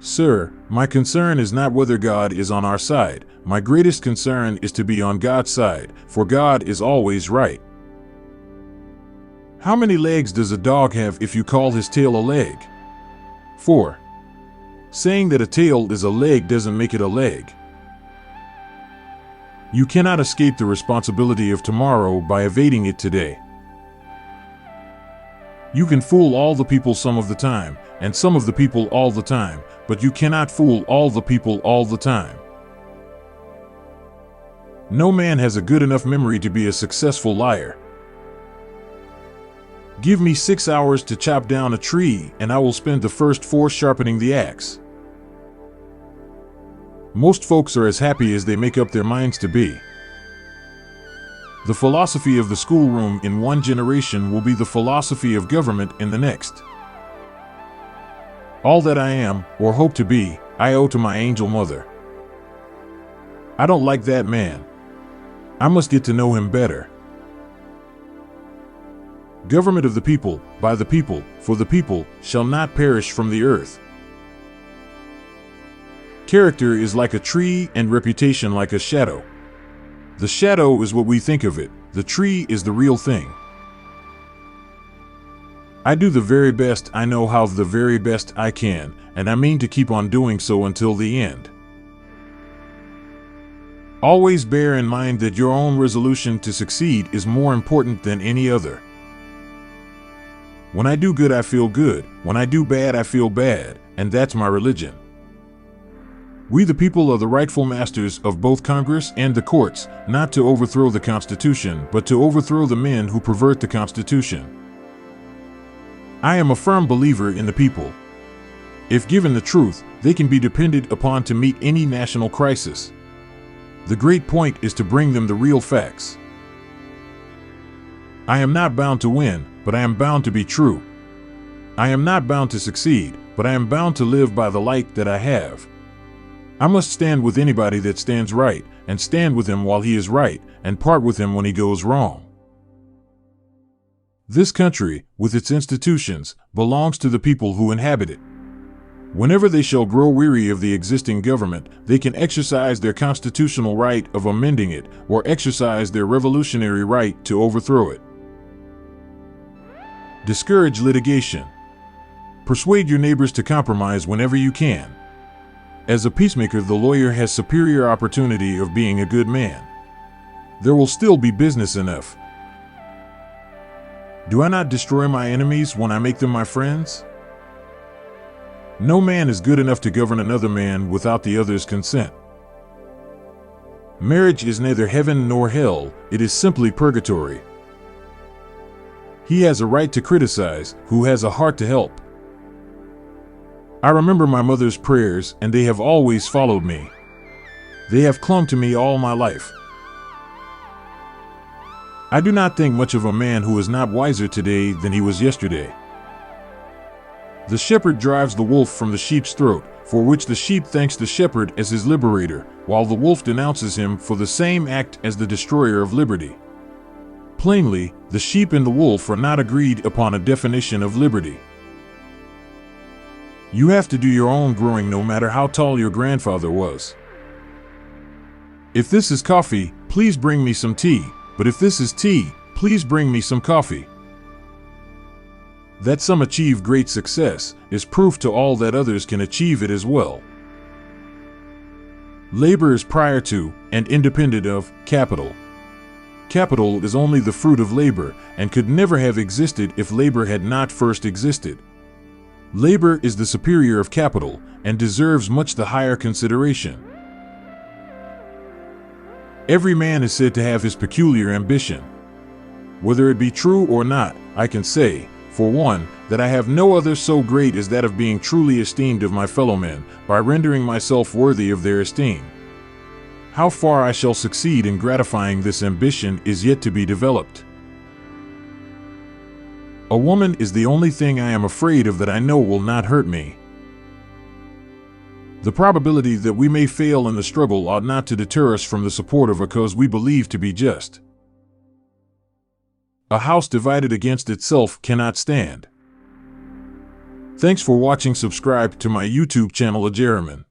Sir, my concern is not whether God is on our side. My greatest concern is to be on God's side, for God is always right. How many legs does a dog have if you call his tail a leg? 4. Saying that a tail is a leg doesn't make it a leg. You cannot escape the responsibility of tomorrow by evading it today. You can fool all the people some of the time, and some of the people all the time, but you cannot fool all the people all the time. No man has a good enough memory to be a successful liar. Give me 6 hours to chop down a tree, and I will spend the first 4 sharpening the axe. Most folks are as happy as they make up their minds to be. The philosophy of the schoolroom in one generation will be the philosophy of government in the next. All that I am, or hope to be, I owe to my angel mother. I don't like that man. I must get to know him better. Government of the people, by the people, for the people, shall not perish from the earth. Character is like a tree and reputation like a shadow. The shadow is what we think of it. The tree is the real thing. I do the very best I know how, the very best I can, and I mean to keep on doing so until the end. Always bear in mind that your own resolution to succeed is more important than any other. When I do good, I feel good. When I do bad, I feel bad, and that's my religion. We the people are the rightful masters of both Congress and the courts, not to overthrow the Constitution, but to overthrow the men who pervert the Constitution. I am a firm believer in the people. If given the truth, they can be depended upon to meet any national crisis. The great point is to bring them the real facts. I am not bound to win, but I am bound to be true. I am not bound to succeed, but I am bound to live by the light that I have. I must stand with anybody that stands right, and stand with him while he is right, and part with him when he goes wrong. This country, with its institutions, belongs to the people who inhabit it. Whenever they shall grow weary of the existing government, they can exercise their constitutional right of amending it, or exercise their revolutionary right to overthrow it. Discourage litigation. Persuade your neighbors to compromise whenever you can. As a peacemaker, the lawyer has superior opportunity of being a good man. There will still be business enough. Do I not destroy my enemies when I make them my friends? No man is good enough to govern another man without the other's consent. Marriage is neither heaven nor hell, it is simply purgatory. He has a right to criticize who has a heart to help. I remember my mother's prayers, and they have always followed me. They have clung to me all my life. I do not think much of a man who is not wiser today than he was yesterday. The shepherd drives the wolf from the sheep's throat, for which the sheep thanks the shepherd as his liberator, while the wolf denounces him for the same act as the destroyer of liberty. Plainly, the sheep and the wolf are not agreed upon a definition of liberty. You have to do your own growing no matter how tall your grandfather was. If this is coffee, please bring me some tea, but if this is tea, please bring me some coffee. That some achieve great success is proof to all that others can achieve it as well. Labor is prior to and independent of capital. Capital is only the fruit of labor and could never have existed if labor had not first existed. Labor is the superior of capital and deserves much the higher consideration. Every man is said to have his peculiar ambition. Whether it be true or not, I can say, for one, that I have no other so great as that of being truly esteemed of my fellow men, by rendering myself worthy of their esteem. How far I shall succeed in gratifying this ambition is yet to be developed. A woman is the only thing I am afraid of that I know will not hurt me. The probability that we may fail in the struggle ought not to deter us from the support of a cause we believe to be just. A house divided against itself cannot stand. Thanks for watching. Subscribe to my YouTube channel, A Jerriman.